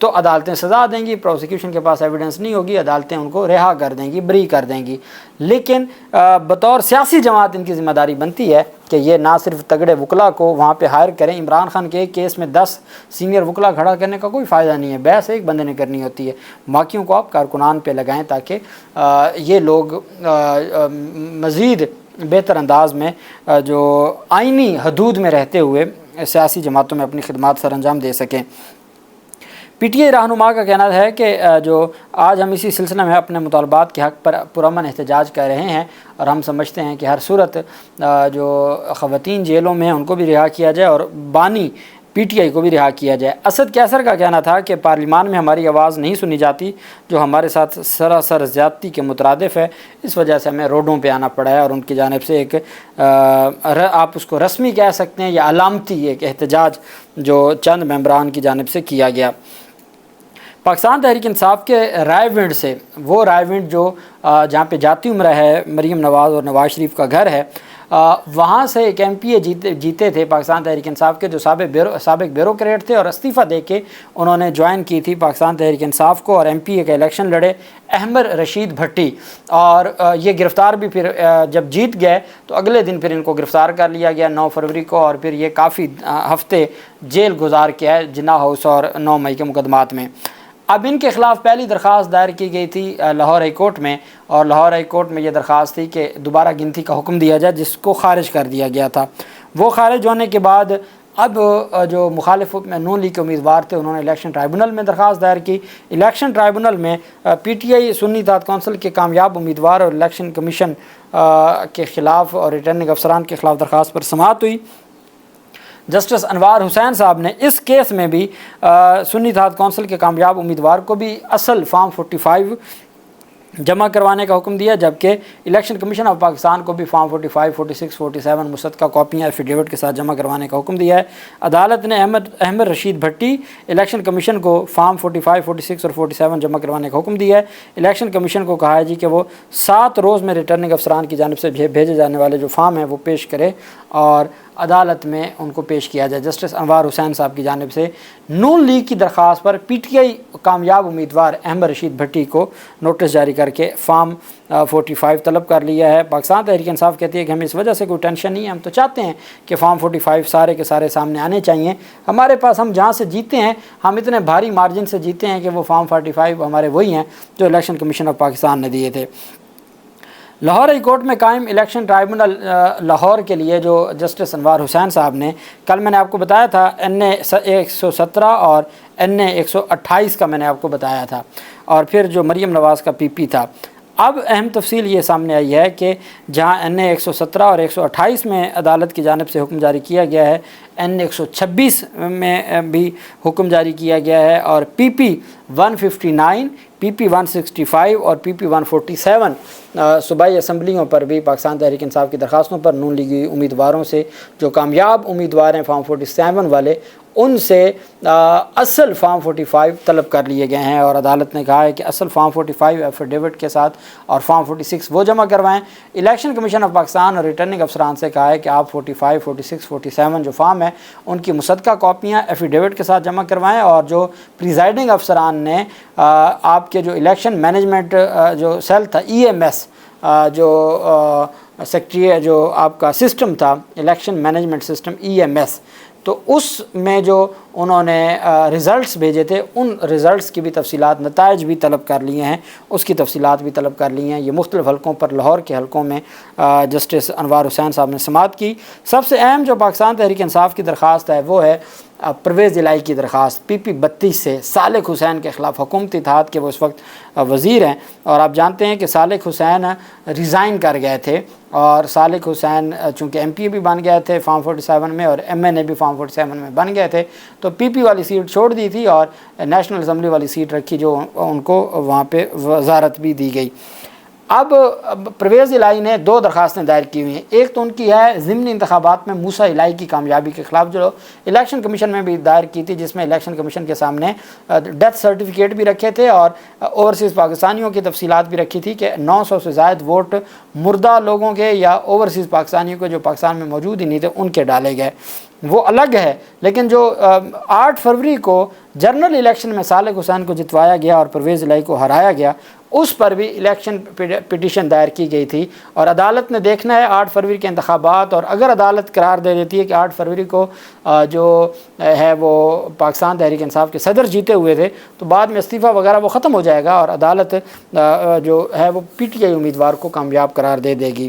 تو عدالتیں سزا دیں گی، پروسیکیوشن کے پاس ایویڈنس نہیں ہوگی، عدالتیں ان کو رہا کر دیں گی، بری کر دیں گی۔ لیکن بطور سیاسی جماعت ان کی ذمہ داری بنتی ہے کہ یہ نہ صرف تگڑے وکلا کو وہاں پہ ہائر کریں۔ عمران خان کے ایک کیس میں 10 سینئر وکلا کھڑا کرنے کا کوئی فائدہ نہیں ہے، بحث ایک بندے نے کرنی ہوتی ہے، باقیوں کو آپ کارکنان پہ لگائیں تاکہ یہ لوگ مزید بہتر انداز میں جو آئینی حدود میں رہتے ہوئے سیاسی جماعتوں میں اپنی خدمات سر انجام دے سکیں۔ پی ٹی آئی رہنما کا کہنا ہے کہ جو آج ہم اسی سلسلے میں اپنے مطالبات کے حق پر پرامن احتجاج کر رہے ہیں، اور ہم سمجھتے ہیں کہ ہر صورت جو خواتین جیلوں میں ہیں ان کو بھی رہا کیا جائے اور بانی پی ٹی آئی کو بھی رہا کیا جائے۔ اسد کیسر کا کہنا تھا کہ پارلیمان میں ہماری آواز نہیں سنی جاتی، جو ہمارے ساتھ سراسر زیادتی کے مترادف ہے، اس وجہ سے ہمیں روڈوں پہ آنا پڑا ہے، اور ان کی جانب سے ایک آپ اس کو رسمی کہہ سکتے ہیں یا علامتی ایک احتجاج جو چند ممبران کی جانب سے کیا گیا۔ پاکستان تحریک انصاف کے رائے ونڈ سے، وہ رائے ونڈ جو جہاں پہ جاتی عمرہ ہے، مریم نواز اور نواز شریف کا گھر ہے، وہاں سے ایک ایم پی اے جیتے تھے پاکستان تحریک انصاف کے، جو سابق بیوروکریٹ تھے، اور استعفیٰ دے کے انہوں نے جوائن کی تھی پاکستان تحریک انصاف کو، اور ایم پی اے کا الیکشن لڑے احمد رشید بھٹی، اور یہ گرفتار بھی پھر جب جیت گئے تو اگلے دن پھر ان کو گرفتار کر لیا گیا 9 فروری کو، اور پھر یہ کافی ہفتے جیل گزار کے ہے جناح ہاؤس اور 9 مئی کے مقدمات میں۔ اب ان کے خلاف پہلی درخواست دائر کی گئی تھی لاہور ہائی کورٹ میں، اور لاہور ہائی کورٹ میں یہ درخواست تھی کہ دوبارہ گنتی کا حکم دیا جائے، جس کو خارج کر دیا گیا تھا۔ وہ خارج ہونے کے بعد اب جو مخالف نون لیگ کے امیدوار تھے انہوں نے الیکشن ٹرائبونل میں درخواست دائر کی۔ الیکشن ٹرائبونل میں پی ٹی آئی سنی اتحاد کونسل کے کامیاب امیدوار اور الیکشن کمیشن کے خلاف اور ریٹرننگ افسران کے خلاف درخواست پر سماعت ہوئی۔ جسٹس انوار حسین صاحب نے اس کیس میں بھی سنی اتحاد کونسل کے کامیاب امیدوار کو بھی اصل فارم 45 جمع کروانے کا حکم دیا، جبکہ الیکشن کمیشن آف پاکستان کو بھی فارم 45، 46، 47 مصدقہ کاپیاں ایفیڈیوٹ کے ساتھ جمع کروانے کا حکم دیا ہے۔ عدالت نے احمد رشید بھٹی الیکشن کمیشن کو فارم 45، 46 اور 47 جمع کروانے کا حکم دیا ہے۔ الیکشن کمیشن کو کہا ہے جی کہ وہ 7 روز میں ریٹرننگ افسران کی جانب سے بھیجے جانے والے جو فارم ہیں وہ پیش کرے اور عدالت میں ان کو پیش کیا جائے۔ جسٹس انوار حسین صاحب کی جانب سے نون لیگ کی درخواست پر پی ٹی آئی کامیاب امیدوار احمد رشید بھٹی کو نوٹس جاری کر کے فارم 45 طلب کر لیا ہے۔ پاکستان تحریک انصاف کہتی ہے کہ ہمیں اس وجہ سے کوئی ٹینشن نہیں ہے، ہم تو چاہتے ہیں کہ فارم 45 سارے کے سارے سامنے آنے چاہیے۔ ہمارے پاس ہم جہاں سے جیتے ہیں، ہم اتنے بھاری مارجن سے جیتے ہیں کہ وہ فارم 45 ہمارے وہی ہیں جو الیکشن کمیشن آف پاکستان نے دیے تھے۔ لاہور ہائی کورٹ میں قائم الیکشن ٹرائبونل لاہور کے لیے جو جسٹس انوار حسین صاحب نے، کل میں نے آپ کو بتایا تھا NA 117 اور NA 128 کا میں نے آپ کو بتایا تھا، اور پھر جو مریم نواز کا PP تھا۔ اب اہم تفصیل یہ سامنے آئی ہے کہ جہاں NA 117 اور 128 میں عدالت کی جانب سے حکم جاری کیا گیا ہے، NA 126 میں بھی حکم جاری کیا گیا ہے، اور PP 159، PP 165 اور PP 147 صوبائی اسمبلیوں پر بھی پاکستان تحریک انصاف کی درخواستوں پر نون لیگی امیدواروں سے جو کامیاب امیدوار ہیں فارم 47 والے، ان سے اصل فارم 45 طلب کر لیے گئے ہیں، اور عدالت نے کہا ہے کہ اصل فارم 45 ایفیڈیوٹ کے ساتھ اور فارم 46 وہ جمع کروائیں۔ الیکشن کمیشن آف پاکستان اور ریٹرننگ افسران سے کہا ہے کہ آپ 45، 46، 47 جو فارم ہے ان کی مصدقہ کاپیاں ایفیڈیوٹ کے ساتھ جمع کروائیں، اور جو پریزائڈنگ افسران نے آپ کے جو الیکشن مینجمنٹ جو سیل تھا EMS جو سیکٹری جو آپ کا سسٹم تھا الیکشن مینجمنٹ سسٹم EMS، تو اس میں جو انہوں نے ریزلٹس بھیجے تھے ان ریزلٹس کی بھی تفصیلات، نتائج بھی طلب کر لیے ہیں، اس کی تفصیلات بھی طلب کر لی ہیں۔ یہ مختلف حلقوں پر لاہور کے حلقوں میں جسٹس انوار حسین صاحب نے سماعت کی۔ سب سے اہم جو پاکستان تحریک انصاف کی درخواست ہے وہ ہے پرویز الہی کی درخواست PP 32 سے صالح حسین کے خلاف حکومتی اتحاد کے وہ اس وقت وزیر ہیں، اور آپ جانتے ہیں کہ صالح حسین ریزائن کر گئے تھے، اور صالح حسین چونکہ MP بھی بن گئے تھے فارم 47 میں اور MNA بھی فارم 47 میں بن گئے تھے، تو PP والی سیٹ چھوڑ دی تھی اور نیشنل اسمبلی والی سیٹ رکھی جو ان کو وہاں پہ وزارت بھی دی گئی۔ اب پرویز الہی نے 2 درخواستیں دائر کی ہوئی ہیں. ایک تو ان کی ہے ضمنی انتخابات میں موسیٰ الہی کی کامیابی کے خلاف، جو الیکشن کمیشن میں بھی دائر کی تھی، جس میں الیکشن کمیشن کے سامنے ڈیتھ سرٹیفکیٹ بھی رکھے تھے اور اوورسیز پاکستانیوں کی تفصیلات بھی رکھی تھی کہ 900 سے زائد ووٹ مردہ لوگوں کے یا اوورسیز پاکستانیوں کے جو پاکستان میں موجود ہی نہیں تھے ان کے ڈالے گئے. وہ الگ ہے. لیکن جو 8 فروری کو جنرل الیکشن میں صالح حسین کو جتوایا گیا اور پرویز الہی کو ہرایا گیا، اس پر بھی الیکشن پٹیشن دائر کی گئی تھی، اور عدالت نے دیکھنا ہے 8 فروری کے انتخابات، اور اگر عدالت قرار دے دیتی ہے کہ 8 فروری کو جو ہے وہ پاکستان تحریک انصاف کے صدر جیتے ہوئے تھے، تو بعد میں استعفیٰ وغیرہ وہ ختم ہو جائے گا اور عدالت جو ہے وہ پی ٹی آئی امیدوار کو کامیاب قرار دے دے گی.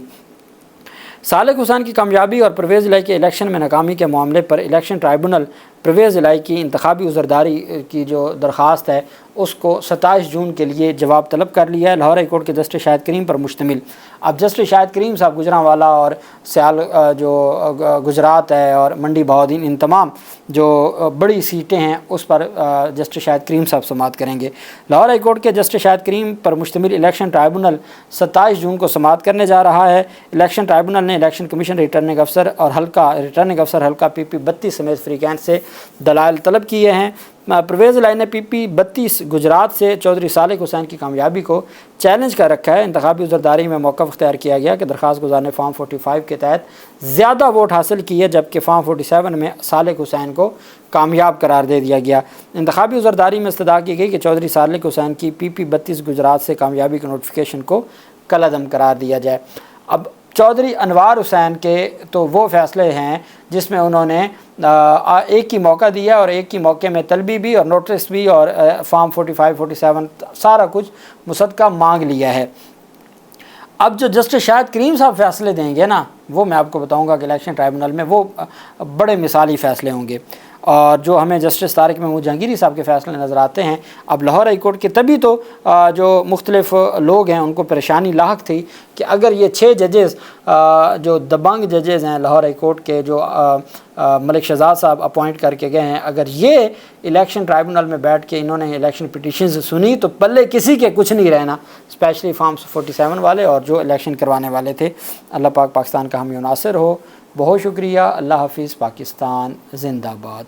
صالح حسین کی کامیابی اور پرویز الہی کے الیکشن میں ناکامی کے معاملے پر الیکشن ٹرائبونل پرویز الہی کی انتخابی عذرداری کی جو درخواست ہے اس کو 27 جون کے لیے جواب طلب کر لیا ہے. لاہور ہائی کورٹ کے جسٹس شاہد کریم پر مشتمل. اب جسٹس شاہد کریم صاحب گجرانوالہ اور سیال جو گجرات ہے اور منڈی بہاؤدین، ان تمام جو بڑی سیٹیں ہیں اس پر جسٹس شاہد کریم صاحب سماعت کریں گے. لاہور ہائی کورٹ کے جسٹس شاہد کریم پر مشتمل الیکشن ٹرائبونل 27 جون کو سماعت کرنے جا رہا ہے. الیکشن ٹرائبونل نے الیکشن کمیشن، ریٹرننگ افسر اور ریٹرننگ افسر حلقہ PP 32 سمیت فریقین سے دلائل طلب کیے ہیں. پرویز الہی نے PP 32 گجرات سے چودھری صالح حسین کی کامیابی کو چیلنج کر رکھا ہے. انتخابی عذرداری میں موقف اختیار کیا گیا کہ درخواست گزار نے فارم 45 کے تحت زیادہ ووٹ حاصل کیے، جبکہ فارم 47 میں صالح حسین کو کامیاب قرار دے دیا گیا. انتخابی عذرداری میں استدعا کی گئی کہ چودھری صالح حسین کی PP 32 گجرات سے کامیابی کے نوٹیفیکیشن کو کالعدم قرار دیا جائے. اب چودھری انوار حسین کے تو وہ فیصلے ہیں جس میں انہوں نے ایک ہی موقع دیا اور ایک ہی موقع میں طلبی بھی اور نوٹس بھی اور فارم 45 47 سارا کچھ مصدقہ مانگ لیا ہے. اب جو جسٹس شاہد کریم صاحب فیصلے دیں گے نا، وہ میں آپ کو بتاؤں گا کہ الیکشن ٹرائبونل میں وہ بڑے مثالی فیصلے ہوں گے. اور جو ہمیں جسٹس طارق محمود جہانگیری صاحب کے فیصلے نظر آتے ہیں، اب لاہور ہائی کورٹ کے تبھی تو جو مختلف لوگ ہیں ان کو پریشانی لاحق تھی کہ اگر یہ 6 ججز جو دبنگ ججز ہیں لاہور ہائی کورٹ کے، جو ملک شہزاد صاحب اپوائنٹ کر کے گئے ہیں، اگر یہ الیکشن ٹرائبونل میں بیٹھ کے انہوں نے الیکشن پٹیشنز سنی تو پلے کسی کے کچھ نہیں رہنا، اسپیشلی فارم 47 والے اور جو الیکشن کروانے والے تھے. اللہ پاک پاکستان کا حامی و ناصر ہو. بہت شکریہ. اللہ حافظ. پاکستان زندہ باد.